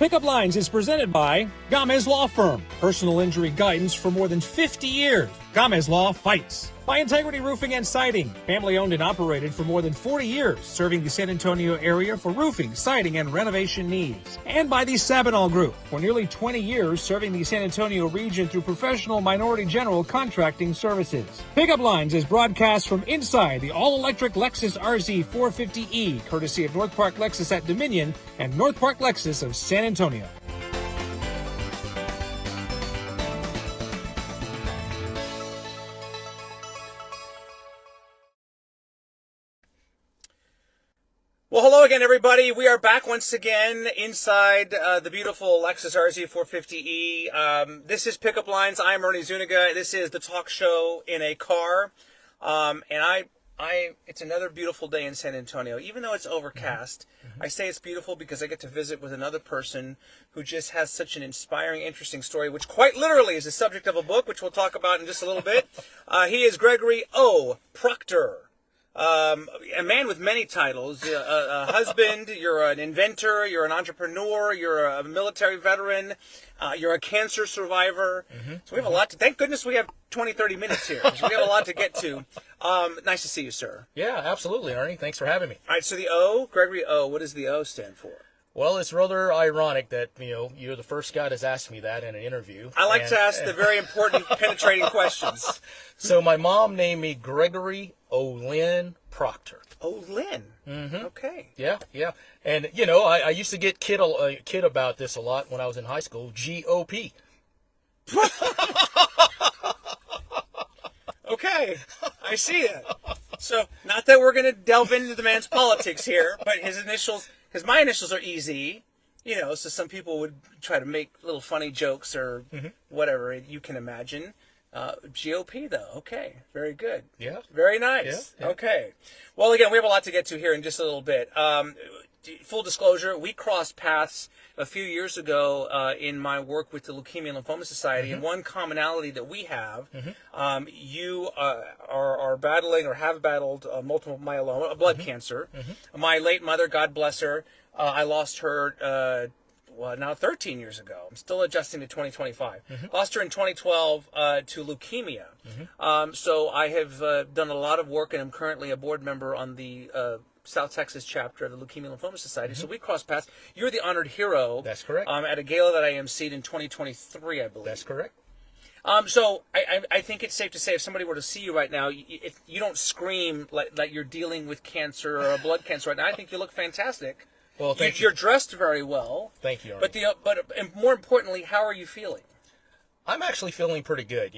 Pickup Lines is presented by Gamez Law Firm. Personal injury guidance for more than 50 years. Gamez Law fights. By Integrity Roofing and Siding. Family owned and operated for more than 40 years, serving the San Antonio area for roofing, siding, and renovation needs. And by the Sabinal Group. For nearly 20 years, serving the San Antonio region through professional minority general contracting services. Pickup Lines is broadcast from inside the all-electric Lexus RZ450e, courtesy of North Park Lexus at Dominion and North Park Lexus of San Antonio. Well, hello again, everybody. We are back once again inside the beautiful Lexus RZ450e. This is Pickup Lines. I'm Ernie Zuniga. This is the talk show in a car. It's another beautiful day in San Antonio, even though it's overcast. I say it's beautiful because I get to visit with another person who just has such an inspiring, interesting story, which quite literally is the subject of a book, which we'll talk about in just a little bit. He is Gregory O. Proctor. A man with many titles, a husband, you're an inventor, you're an entrepreneur, you're a military veteran, you're a cancer survivor. So we have a lot to, thank goodness we have 20, 30 minutes here. So we have a lot to get to. Nice to see you, sir. Yeah, absolutely, Ernie. Thanks for having me. All right, so the O, Gregory O, what does the O stand for? Well, it's rather ironic that, you're the first guy that's asked me that in an interview. I like to ask the very important, penetrating questions. So my mom named me Gregory O. Proctor. Oh, Lynn. Okay. Yeah. And, I used to get kid about this a lot when I was in high school. GOP. Okay. I see that. So, not that we're going to delve into the man's politics here, but his initials, because my initials are easy, so some people would try to make little funny jokes or whatever you can imagine. GOP, though. Okay. Very good. Yeah. Very nice. Yeah. Okay. Well, again, we have a lot to get to here in just a little bit. Full disclosure, we crossed paths a few years ago in my work with the Leukemia and Lymphoma Society, and one commonality that we have, you are battling or have battled multiple myeloma, a blood cancer. My late mother, God bless her, I lost her now 13 years ago. I'm still adjusting to 2025. Lost her in 2012 to leukemia. So I have done a lot of work, and I'm currently a board member on the South Texas chapter of the Leukemia and Lymphoma Society. So we crossed paths. You're the honored hero. That's correct. At a gala that I emceed in 2023, I believe. That's correct. So I think it's safe to say if somebody were to see you right now, if you don't scream like you're dealing with cancer or a blood cancer right now. I think you look fantastic. Well, thank you. You're dressed very well. Thank you, Ernie. But more importantly, how are you feeling? I'm actually feeling pretty good,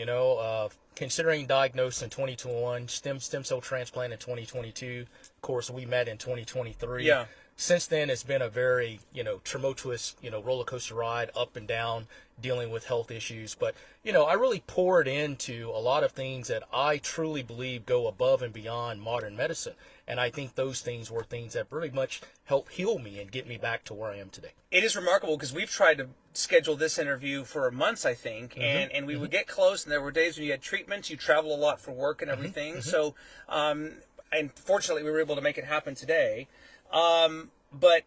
considering diagnosed in 2021, stem cell transplant in 2022. Of course, we met in 2023. Yeah. Since then, it's been a very, tumultuous, roller coaster ride, up and down, dealing with health issues. But, I really poured into a lot of things that I truly believe go above and beyond modern medicine. And I think those things were things that pretty much helped heal me and get me back to where I am today. It is remarkable because we've tried to schedule this interview for months, I think, and we would get close, and there were days when you had treatments, you travel a lot for work and everything. So, and fortunately, we were able to make it happen today. But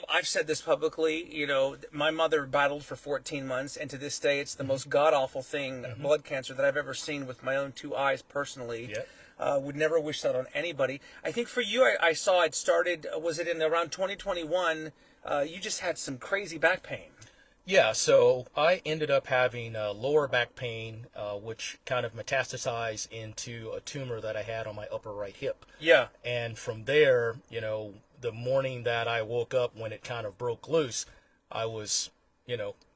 I've said this publicly, my mother battled for 14 months, and to this day, it's the most god-awful thing, blood cancer, that I've ever seen with my own two eyes personally. Yep. Would never wish that on anybody. I think for you, I saw it started, was it in around 2021, you just had some crazy back pain. Yeah, so I ended up having lower back pain, which kind of metastasized into a tumor that I had on my upper right hip. Yeah. And from there, the morning that I woke up when it kind of broke loose, I was,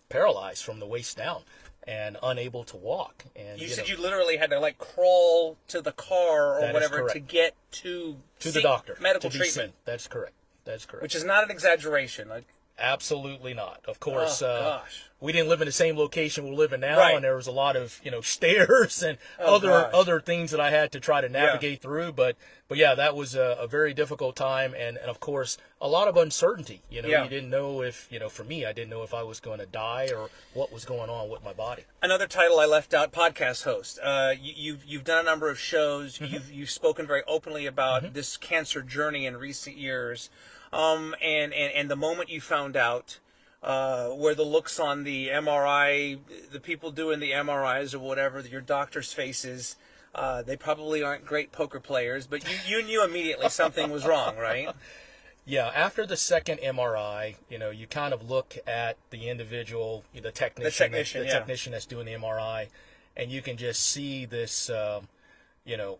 paralyzed from the waist down and unable to walk. And you said you literally had to crawl to the car or whatever to get to the doctor, medical to treatment. That's correct. Which is not an exaggeration. Absolutely not. Of course, gosh. We didn't live in the same location we're living now, right. And there was a lot of stairs and other things that I had to try to navigate through. But yeah, that was a very difficult time, and of course a lot of uncertainty. You didn't know if for me, I didn't know if I was going to die or what was going on with my body. Another title I left out: podcast host. You've done a number of shows. You've spoken very openly about this cancer journey in recent years. And the moment you found out, where the looks on the MRI, the people doing the MRIs or whatever, your doctor's faces, they probably aren't great poker players, but you knew immediately something was wrong, right? Yeah, after the second MRI, you kind of look at the individual, the technician that's doing the MRI, and you can just see this,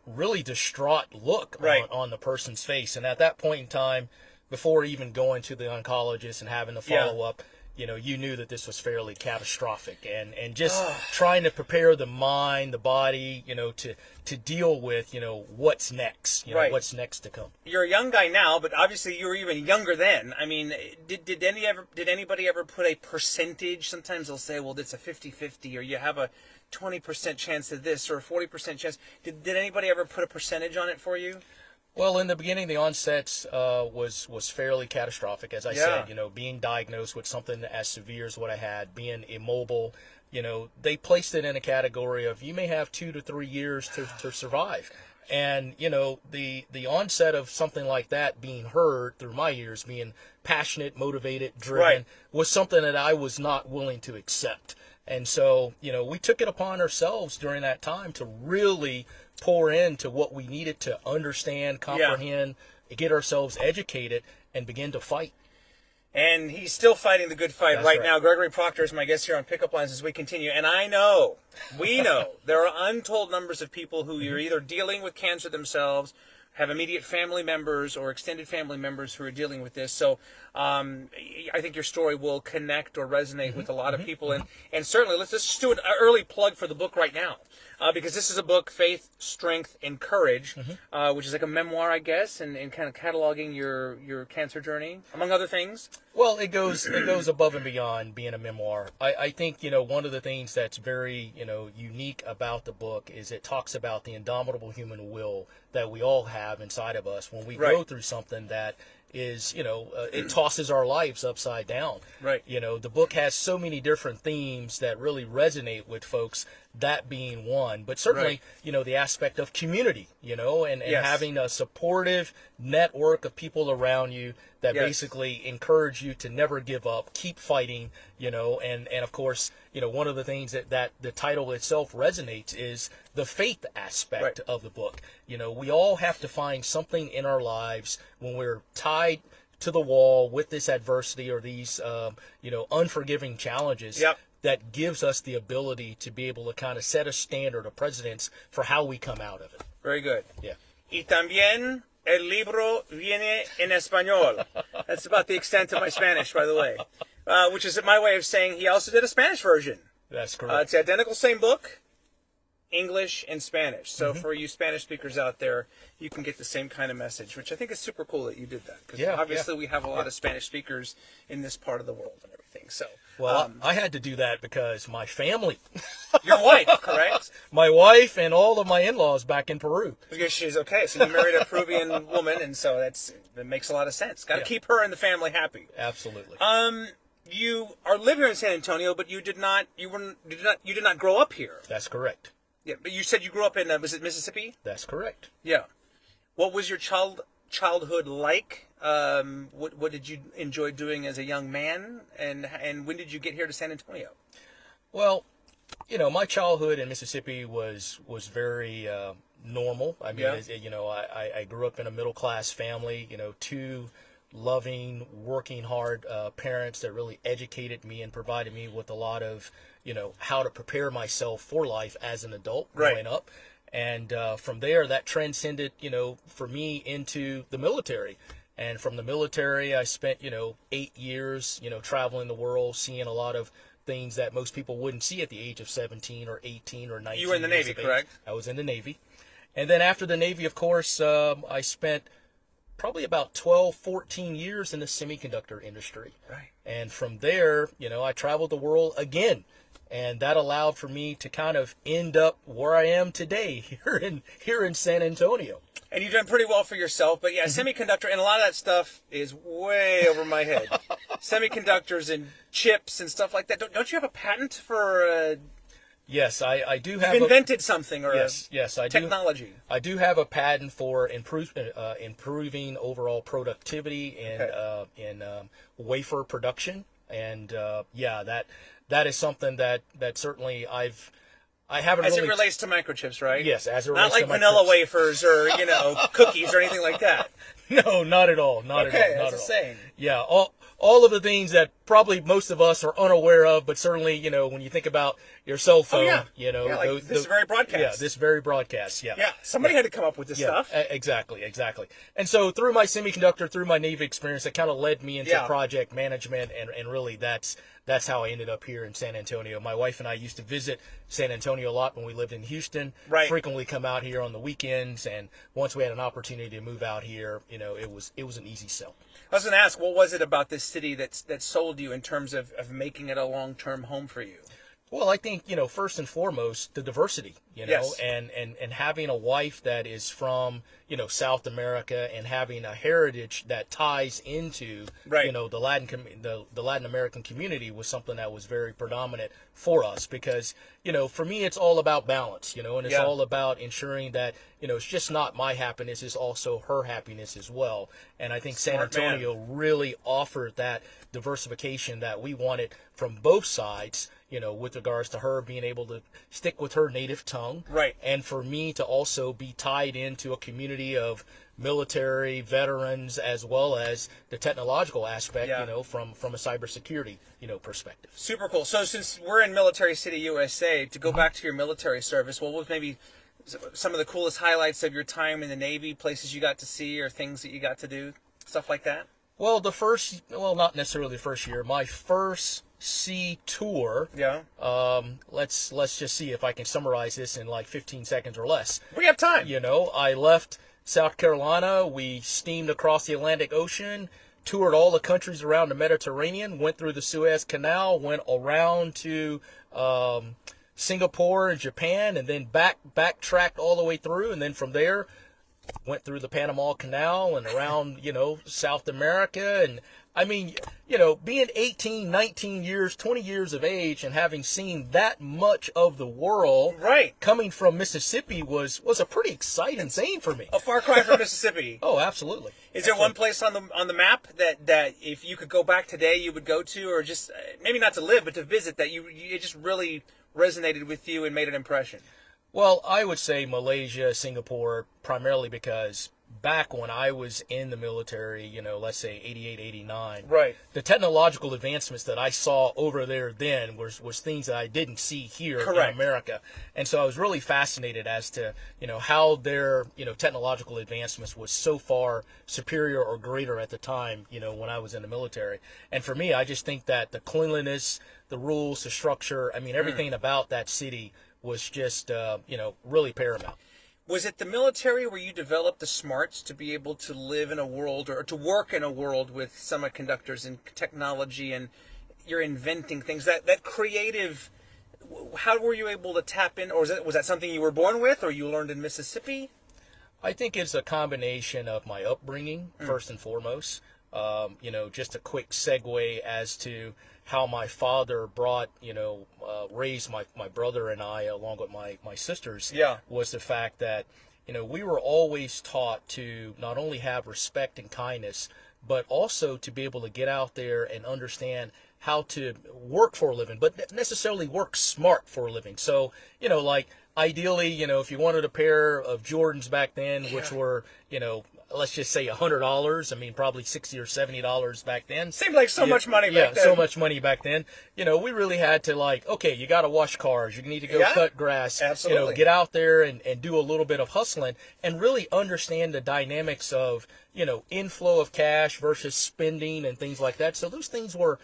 really distraught look on the person's face. And at that point in time, before even going to the oncologist and having the follow-up, you knew that this was fairly catastrophic, and just trying to prepare the mind, the body, to deal with, what's next, what's next to come. You're a young guy now, but obviously you were even younger then. I mean, did anybody ever put a percentage? Sometimes they'll say, well, it's a 50-50, or you have a 20% chance of this, or a 40% chance. Did anybody ever put a percentage on it for you? Well, in the beginning, the onset was fairly catastrophic, as I said. Being diagnosed with something as severe as what I had, being immobile. They placed it in a category of you may have 2 to 3 years to survive. And the onset of something like that being heard through my ears, being passionate, motivated, driven, was something that I was not willing to accept. And so we took it upon ourselves during that time to really pour into what we needed to understand, comprehend, get ourselves educated, and begin to fight. And he's still fighting the good fight right now. Gregory Proctor is my guest here on Pickup Lines as we continue. And we know, there are untold numbers of people who are either dealing with cancer themselves, have immediate family members or extended family members who are dealing with this. So I think your story will connect or resonate with a lot of people. And certainly, let's just do an early plug for the book right now. Because this is a book, Faith, Strength, and Courage, which is like a memoir, I guess, and kind of cataloging your cancer journey, among other things. Well, it goes above and beyond being a memoir. I think, one of the things that's very, unique about the book is it talks about the indomitable human will that we all have inside of us when we go through something that is, it tosses our lives upside down. Right. The book has so many different themes that really resonate with folks, that being one. But certainly, the aspect of community, and having a supportive network of people around you that basically encourage you to never give up, keep fighting, and of course, one of the things that the title itself resonates is the faith aspect of the book. We all have to find something in our lives when we're tied to the wall with this adversity or these, unforgiving challenges that gives us the ability to be able to kind of set a standard, a precedence for how we come out of it. Very good. Yeah. Y también el libro viene en español. That's about the extent of my Spanish, by the way, which is my way of saying he also did a Spanish version. That's correct. It's the identical same book, English and Spanish. So for you Spanish speakers out there, you can get the same kind of message, which I think is super cool that you did that. Because obviously we have a lot of Spanish speakers in this part of the world and everything. So, well, I had to do that because my family. Your wife, correct? My wife and all of my in-laws back in Peru. Because she's okay. So you married a Peruvian woman, and so that makes a lot of sense. Got to keep her and the family happy. Absolutely. You are living here in San Antonio, but you did not grow up here. That's correct. Yeah, but you said you grew up in was it Mississippi? That's correct. Yeah. What was your childhood like? What did you enjoy doing as a young man, and when did you get here to San Antonio? Well, my childhood in Mississippi was very normal. I mean, I grew up in a middle class family. Two loving, working hard parents that really educated me and provided me with a lot of how to prepare myself for life as an adult growing up. And from there, that transcended, for me into the military. And from the military, I spent, 8 years, traveling the world, seeing a lot of things that most people wouldn't see at the age of 17 or 18 or 19. You were in the Navy, correct? I was in the Navy. And then after the Navy, of course, I spent probably about 12, 14 years in the semiconductor industry. Right. And from there, I traveled the world again. And that allowed for me to kind of end up where I am today, here in San Antonio. And you've done pretty well for yourself, but semiconductor, and a lot of that stuff is way over my head. Semiconductors and chips and stuff like that. Don't you have a patent for? Yes, I do have. You've invented something or yes, I technology. I do have a patent for improving overall productivity in wafer production. And yeah, that is something that certainly I haven't as really it relates to microchips, right? Yes, as it not relates like to vanilla microchips. wafers or cookies or anything like that. No, not at all. Not Okay, at all. Not that's at a all. saying. Yeah, all of the things that probably most of us are unaware of, but certainly, when you think about your cell phone, Yeah, like this very broadcast. Yeah, this very broadcast. Yeah. Yeah, somebody had to come up with this stuff. Exactly. And so through my semiconductor, through my Navy experience, it kind of led me into project management, and really that's how I ended up here in San Antonio. My wife and I used to visit San Antonio a lot when we lived in Houston. Right. Frequently come out here on the weekends, and once we had an opportunity to move out here, it was an easy sell. I was going to ask, what was it about this city that sold you in terms of making it a long-term home for you? Well, I think, first and foremost, the diversity, Yes. and having a wife that is from, South America, and having a heritage that ties into, Right. the Latin American community was something that was very predominant for us because, for me, it's all about balance, and it's all about ensuring that, it's just not my happiness, it's also her happiness as well. And I think San Antonio really offered that diversification that we wanted from both sides, with regards to her being able to stick with her native tongue. Right. And for me to also be tied into a community of military veterans as well as the technological aspect, from a cybersecurity, perspective. Super cool. So since we're in Military City, USA, to go back to your military service, what was maybe some of the coolest highlights of your time in the Navy, places you got to see or things that you got to do, stuff like that? Well, not necessarily the first year. My first sea tour. Yeah. Let's just see if I can summarize this in like 15 seconds or less. We have time. I left South Carolina. We steamed across the Atlantic Ocean, toured all the countries around the Mediterranean, went through the Suez Canal, went around to Singapore and Japan, and then backtracked all the way through, and then from there went through the Panama Canal and around, South America. And I mean, being 18, 19 years, 20 years of age and having seen that much of the world, right, coming from Mississippi was a pretty exciting thing for me. A far cry from Mississippi. Oh, absolutely. Is there one place on the map that if you could go back today you would go to, or just maybe not to live but to visit, that it just really resonated with you and made an impression? Well, I would say Malaysia, Singapore, primarily because back when I was in the military, let's say 88, 89, right, the technological advancements that I saw over there then was things that I didn't see here in America. And so I was really fascinated as to, how their, technological advancements was so far superior or greater at the time, when I was in the military. And for me, I just think that the cleanliness, the rules, the structure, I mean, everything about that city was just, really paramount. Was it the military where you developed the smarts to be able to live in a world or to work in a world with semiconductors and technology, and you're inventing things, that creative, how were you able to tap in, or was that something you were born with or you learned in Mississippi? I think it's a combination of my upbringing, first and foremost. Just a quick segue as to how my father raised my brother and I, along with my sisters, was the fact that, we were always taught to not only have respect and kindness, but also to be able to get out there and understand how to work for a living, but necessarily work smart for a living. So, like ideally, if you wanted a pair of Jordans back then, which were, let's just say $100. I mean, probably $60 or $70 back then. Seemed like so much money back then. Yeah, so much money back then. We really had to okay, you got to wash cars. You need to go cut grass. Absolutely. Get out there and do a little bit of hustling and really understand the dynamics of, inflow of cash versus spending and things like that. So those things were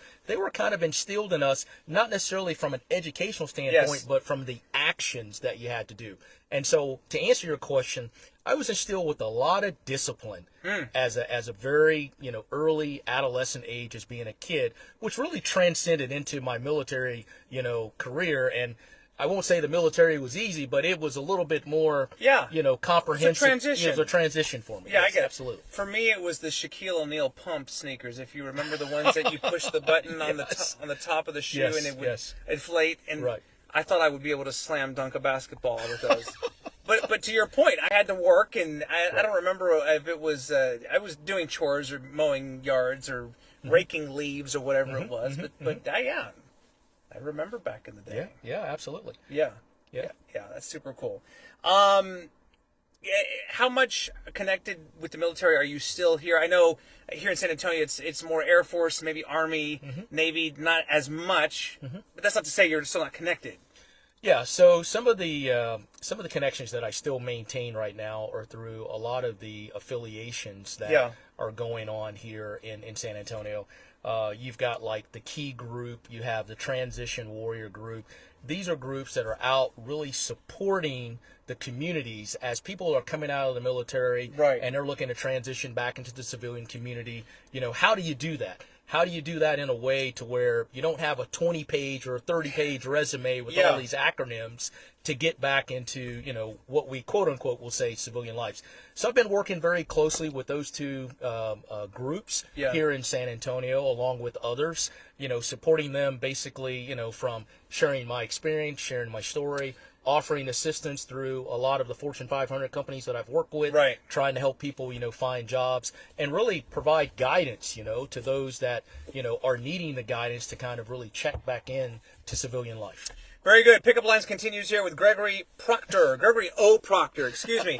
kind of instilled in us, not necessarily from an educational standpoint, but from the actions that you had to do. And so to answer your question, I was instilled with a lot of discipline as a very, early adolescent age as being a kid, which really transcended into my military, career. And I won't say the military was easy, but it was a little bit more, comprehensive. It's a transition. It was a transition for me. Yeah, yes, I get it. Absolutely. For me, it was the Shaquille O'Neal pump sneakers. If you remember the ones that you push the button on the top of the shoe and it would inflate. And I thought I would be able to slam dunk a basketball with those. But to your point, I had to work, and I don't remember if it was I was doing chores or mowing yards or raking leaves or whatever it was. But yeah, I remember back in the day. Yeah, absolutely. Yeah. That's super cool. How much connected with the military are you still here? I know here in San Antonio, it's more Air Force, maybe Army, Navy, not as much. But that's not to say you're still not connected. Yeah, so some of the connections that I still maintain right now are through a lot of the affiliations that are going on here in San Antonio. You've got like the Key Group, you have the Transition Warrior Group. These are groups that are out really supporting the communities as people are coming out of the military and they're looking to transition back into the civilian community. You know, how do you do that? How do you do that in a way to where you don't have a 20-page or a 30-page resume with all these acronyms to get back into, you know, what we quote-unquote will say civilian lives? So I've been working very closely with those two groups here in San Antonio, along with others, you know, supporting them basically, you know, from sharing my experience, sharing my story, offering assistance through a lot of the Fortune 500 companies that I've worked with, trying to help people, you know, find jobs and really provide guidance, you know, to those that, you know, are needing the guidance to kind of really check back in to civilian life. Very good. Pickup Lines continues here with Gregory O. Proctor, excuse me.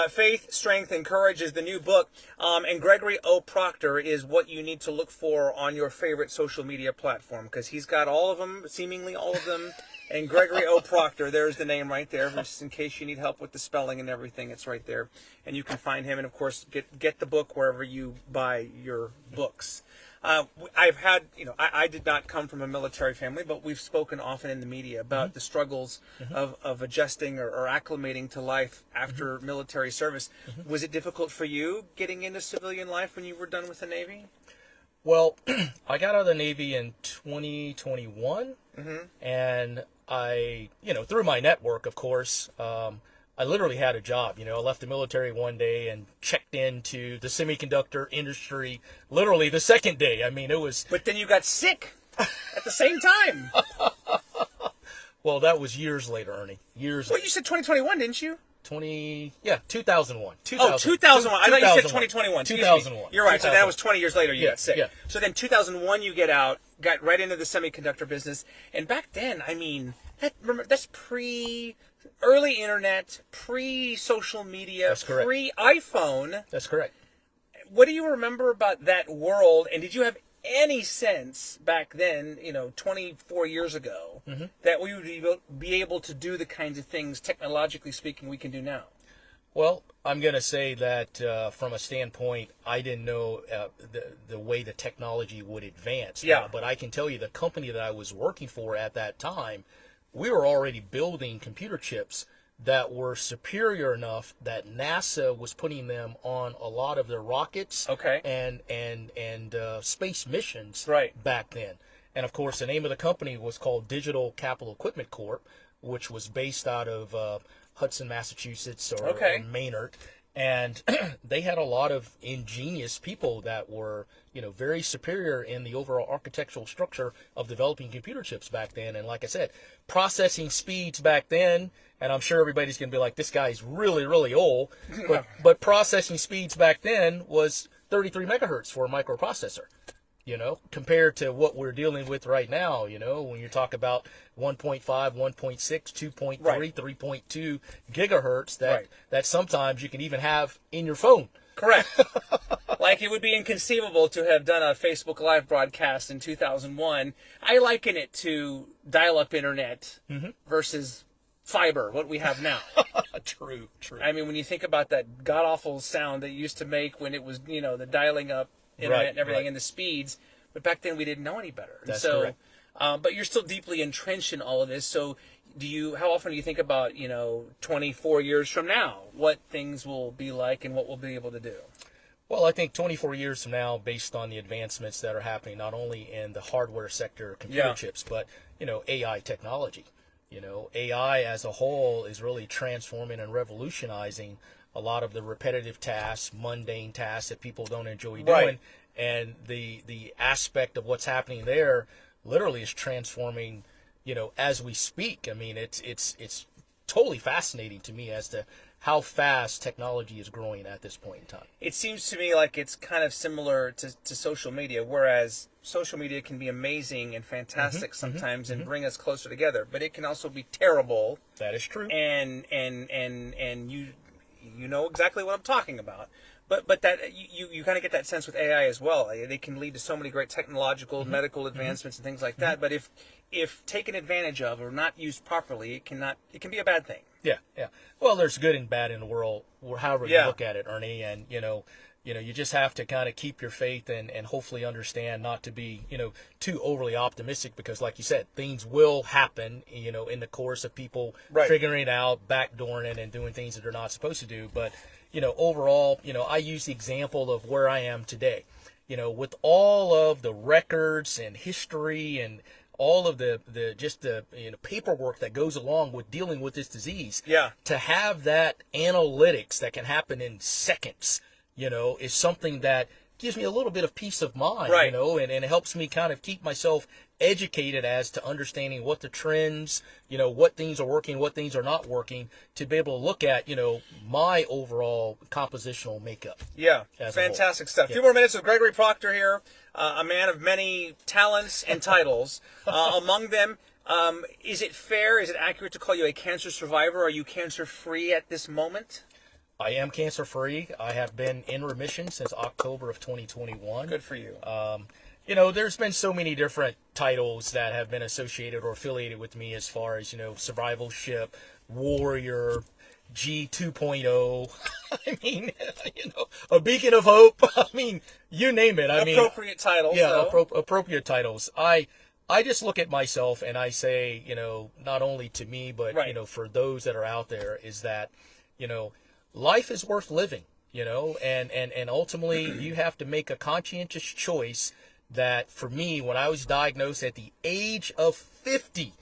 Faith, Strength, and Courage is the new book. And Gregory O. Proctor is what you need to look for on your favorite social media platform, because he's got all of them, seemingly all of them. And Gregory O. Proctor, there's the name right there, just in case you need help with the spelling and everything. It's right there. And you can find him. And, of course, get the book wherever you buy your books. I've had, you know, I did not come from a military family, but we've spoken often in the media about the struggles of adjusting or acclimating to life after military service. Was it difficult for you getting into civilian life when you were done with the Navy? Well, I got out of the Navy in 2021, and I, you know, through my network, of course, I literally had a job. You know, I left the military one day and checked into the semiconductor industry literally the second day. I mean, it was... But then you got sick at the same time. Well, that was years later, Ernie. Years later. Well, you said 2021, didn't you? 2001. 2001. Oh, 2001. I thought you said 2021. 2001. You're right. So that was 20 years later you got sick. Yeah. So then 2001 you get out, got right into the semiconductor business. And back then, I mean, that's early internet, pre-social media, pre-iPhone. That's correct. What do you remember about that world? And did you have any sense back then, you know, 24 years ago, that we would be able to do the kinds of things, technologically speaking, we can do now? Well, I'm going to say that from a standpoint, I didn't know the way the technology would advance. Yeah. But I can tell you the company that I was working for at that time, we were already building computer chips that were superior enough that NASA was putting them on a lot of their rockets and space missions back then. And of course, the name of the company was called Digital Capital Equipment Corp, which was based out of Hudson, Massachusetts, or Maynard. And they had a lot of ingenious people that were, you know, very superior in the overall architectural structure of developing computer chips back then. And like I said, processing speeds back then, and I'm sure everybody's going to be like, this guy's really, really old, but processing speeds back then was 33 megahertz for a microprocessor. You know, compared to what we're dealing with right now, you know, when you talk about 1.5, 1.6, 2.3, 3.2 gigahertz that sometimes you can even have in your phone. Correct. Like it would be inconceivable to have done a Facebook Live broadcast in 2001. I liken it to dial-up internet versus fiber, what we have now. True. I mean, when you think about that god-awful sound that it used to make when it was, you know, the dialing up internet and everything and the speeds, but back then we didn't know any better. That's correct. But you're still deeply entrenched in all of this. So how often do you think about, you know, 24 years from now, what things will be like and what we'll be able to do? Well, I think 24 years from now, based on the advancements that are happening, not only in the hardware sector, computer chips, but, you know, AI technology. You know, AI as a whole is really transforming and revolutionizing a lot of the repetitive tasks, mundane tasks that people don't enjoy doing. And the aspect of what's happening there literally is transforming, you know, as we speak. I mean, it's totally fascinating to me as to how fast technology is growing at this point in time. It seems to me like it's kind of similar to social media, whereas social media can be amazing and fantastic sometimes and bring us closer together, but it can also be terrible. That is true. And you know exactly what I'm talking about. But that you kind of get that sense with AI as well. They can lead to so many great technological, medical advancements and things like that. But if taken advantage of or not used properly, it can be a bad thing. Yeah, yeah. Well, there's good and bad in the world, however you look at it, Ernie. And you just have to kind of keep your faith and hopefully understand not to be too overly optimistic, because, like you said, things will happen in the course of people figuring it out, backdooring it, and doing things that they're not supposed to do. But overall, I use the example of where I am today. With all of the records and history and all of the paperwork that goes along with dealing with this disease, to have that analytics that can happen in seconds, is something that gives me a little bit of peace of mind, and it helps me kind of keep myself educated as to understanding what the trends, what things are working, what things are not working, to be able to look at, my overall compositional makeup. Yeah, fantastic stuff. A few more minutes with Gregory Proctor here, a man of many talents and titles. Among them, is it accurate to call you a cancer survivor? Are you cancer-free at this moment? I am cancer-free. I have been in remission since October of 2021. Good for you. There's been so many different titles that have been associated or affiliated with me, as far as, survivalship, warrior, G 2.0. I mean, a beacon of hope. I mean, you name it. Appropriate titles. Yeah, appropriate titles. I just look at myself and I say, not only to me, but, for those that are out there, is that, life is worth living, and ultimately you have to make a conscientious choice. That for me, when I was diagnosed at the age of 50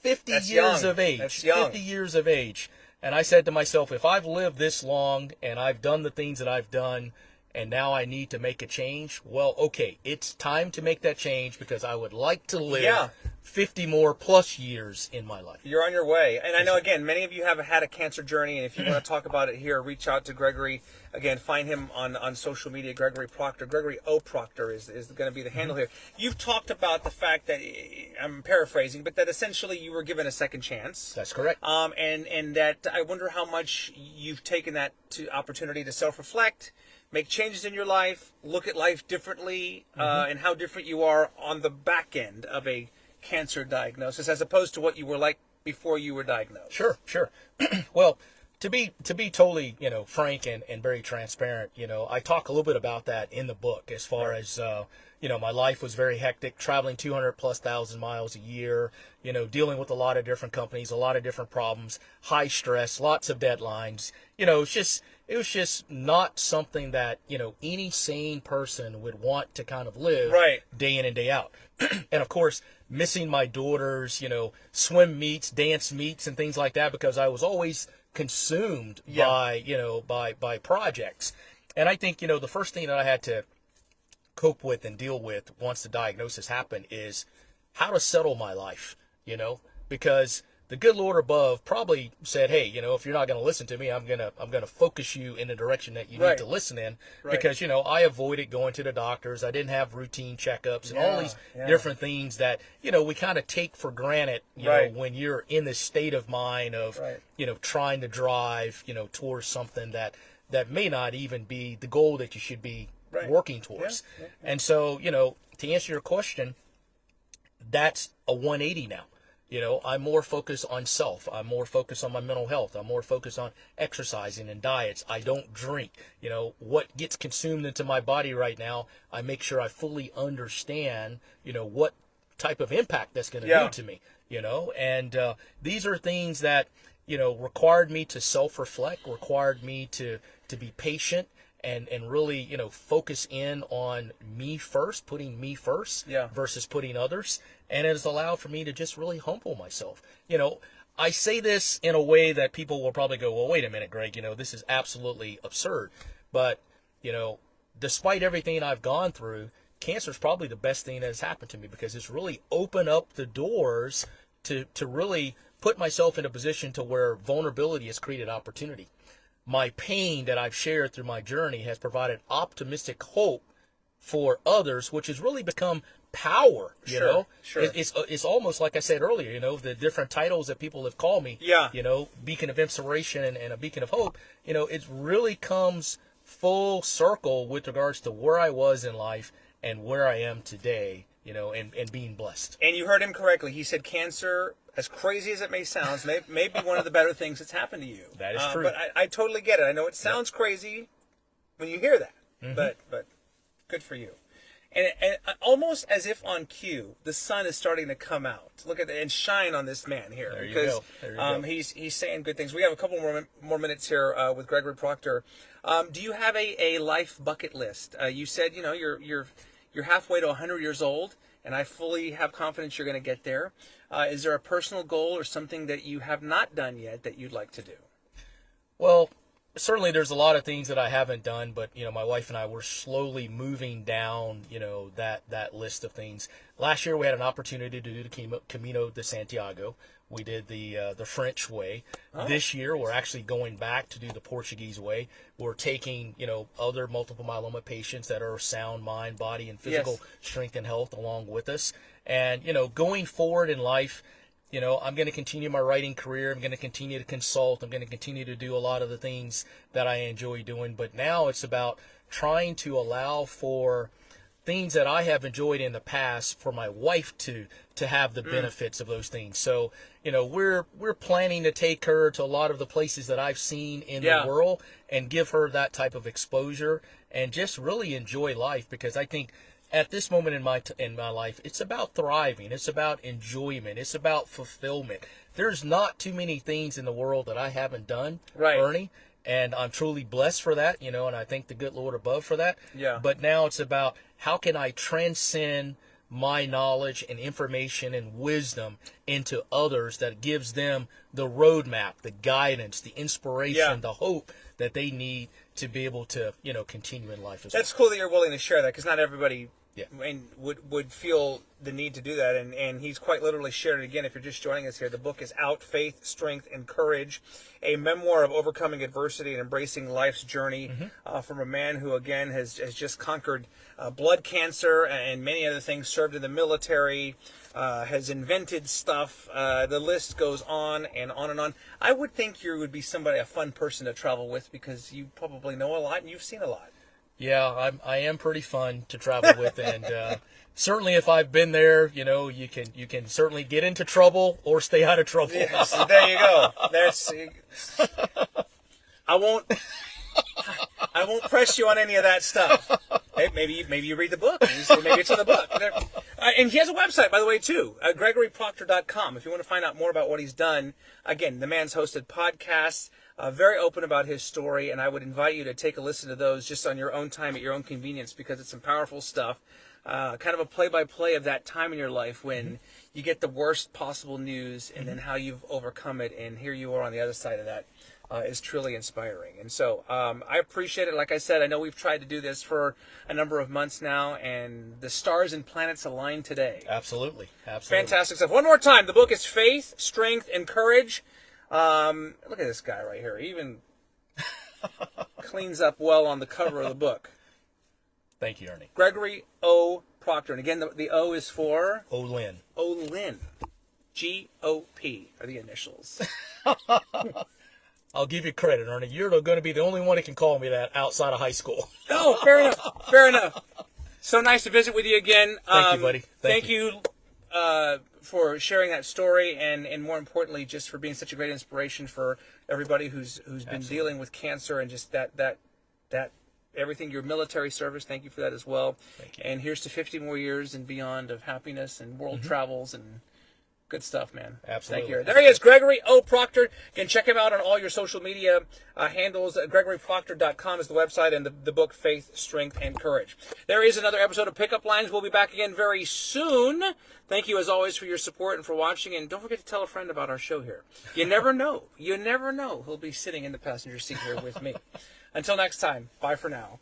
years of age, and I said to myself, if I've lived this long and I've done the things that I've done, and now I need to make a change, well, okay, it's time to make that change, because I would like to live 50 more plus years in my life. You're on your way. And I know, again, many of you have had a cancer journey, and if you want to talk about it here, reach out to Gregory. Again, find him on social media, Gregory Proctor. Gregory O. Proctor is going to be the handle here. You've talked about the fact that, I'm paraphrasing, but that essentially you were given a second chance. That's correct. And that I wonder how much you've taken that opportunity to self-reflect, make changes in your life, look at life differently, and how different you are on the back end of a cancer diagnosis as opposed to what you were like before you were diagnosed. Sure. Well, to be totally, frank and very transparent, I talk a little bit about that in the book, as far as, my life was very hectic, traveling 200,000+ miles a year, dealing with a lot of different companies, a lot of different problems, high stress, lots of deadlines. It was just not something that, any sane person would want to kind of live day in and day out. And of course, missing my daughter's, swim meets, dance meets, and things like that, because I was always consumed by projects. And I think, the first thing that I had to cope with and deal with once the diagnosis happened is how to settle my life, because the good Lord above probably said, hey, if you're not going to listen to me, I'm going to focus you in the direction that you need to listen in, because, I avoided going to the doctors. I didn't have routine checkups and all these different things that, we kind of take for granted, when you're in the state of mind of, trying to drive, towards something that may not even be the goal that you should be working towards. And so, to answer your question, that's a 180 now. I'm more focused on self. I'm more focused on my mental health. I'm more focused on exercising and diets. I don't drink. What gets consumed into my body right now, I make sure I fully understand, what type of impact that's going to do to me, and these are things that, required me to self-reflect, required me to be patient, and really, focus in on me first, putting me first versus putting others. And it has allowed for me to just really humble myself. I say this in a way that people will probably go, well, wait a minute, Greg, this is absolutely absurd. But, despite everything I've gone through, cancer is probably the best thing that has happened to me, because it's really opened up the doors to really put myself in a position to where vulnerability has created opportunity. My pain that I've shared through my journey has provided optimistic hope for others, which has really become power, you know? Sure. It's almost like I said earlier, you know, the different titles that people have called me, Yeah. you know, beacon of inspiration and a beacon of hope, you know, it really comes full circle with regards to where I was in life and where I am today, you know, and being blessed. And you heard him correctly. He said cancer, as crazy as it may sound, may be one of the better things that's happened to you. That is true. But I totally get it. I know it sounds crazy when you hear that, but good for you. And almost as if on cue, the sun is starting to come out. Look at that and shine on this man here. There you because go. There you go. He's saying good things. We have a couple more minutes here with Gregory Proctor. Do you have a life bucket list? You said, you know, you're halfway to 100 years old, and I fully have confidence you're going to get there. Is there a personal goal or something that you have not done yet that you'd like to do? Well, certainly there's a lot of things that I haven't done, but, you know, my wife and I were slowly moving down, you know, that list of things. Last year we had an opportunity to do the Camino de Santiago. We did the French way. Oh. This year we're actually going back to do the Portuguese way. We're taking, you know, other multiple myeloma patients that are sound mind, body, and physical strength and health along with us. And, you know, going forward in life, you know, I'm going to continue my writing career. I'm going to continue to consult. I'm going to continue to do a lot of the things that I enjoy doing. But now it's about trying to allow for things that I have enjoyed in the past for my wife to have the benefits of those things. So, you know, we're planning to take her to a lot of the places that I've seen in the world and give her that type of exposure and just really enjoy life, because I think at this moment in my life, it's about thriving. It's about enjoyment. It's about fulfillment. There's not too many things in the world that I haven't done, Ernie, and I'm truly blessed for that, you know, and I thank the good Lord above for that. Yeah. But now it's about how can I transcend my knowledge and information and wisdom into others that gives them the roadmap, the guidance, the inspiration, the hope that they need to be able to, you know, continue in life as well. That's cool that you're willing to share that, because not everybody would feel the need to do that, and he's quite literally shared it again. If you're just joining us here, the book is out, Faith, Strength, and Courage, a memoir of overcoming adversity and embracing life's journey from a man who, again, has just conquered blood cancer and many other things, served in the military, has invented stuff. The list goes on and on and on. I would think you would be a fun person to travel with, because you probably know a lot and you've seen a lot. Yeah, I am pretty fun to travel with, and certainly if I've been there, you know, you can certainly get into trouble or stay out of trouble. Yes, there you go. I won't press you on any of that stuff. Hey, maybe you read the book. Maybe it's in the book. And he has a website, by the way, too, GregoryProctor.com. If you want to find out more about what he's done. Again, the man's hosted podcasts, very open about his story, and I would invite you to take a listen to those just on your own time at your own convenience, because it's some powerful stuff. Kind of a play-by-play of that time in your life when you get the worst possible news, and then how you've overcome it, and here you are on the other side of that. Is truly inspiring. And so I appreciate it. Like I said, I know we've tried to do this for a number of months now, and the stars and planets align today. Absolutely. Fantastic stuff. One more time, the book is Faith, Strength, and Courage. Look at this guy right here. He even cleans up well on the cover of the book. Thank you, Ernie. Gregory O. Proctor. And again, the O is for? Olin. Olin. G-O-P are the initials. I'll give you credit, Ernie. You're going to be the only one that can call me that outside of high school. Oh, fair enough. Fair enough. So nice to visit with you again. Thank you, buddy. Thank you for sharing that story, and more importantly, just for being such a great inspiration for everybody who's been dealing with cancer, and just that everything, your military service. Thank you for that as well. Thank you. And here's to 50 more years and beyond of happiness and world travels and good stuff, man. Absolutely. Thank you. There he is, Gregory O. Proctor. You can check him out on all your social media handles. GregoryProctor.com is the website, and the book, Faith, Strength, and Courage. There is another episode of Pickup Lines. We'll be back again very soon. Thank you, as always, for your support and for watching. And don't forget to tell a friend about our show here. You never know. You never know. He'll be sitting in the passenger seat here with me. Until next time, bye for now.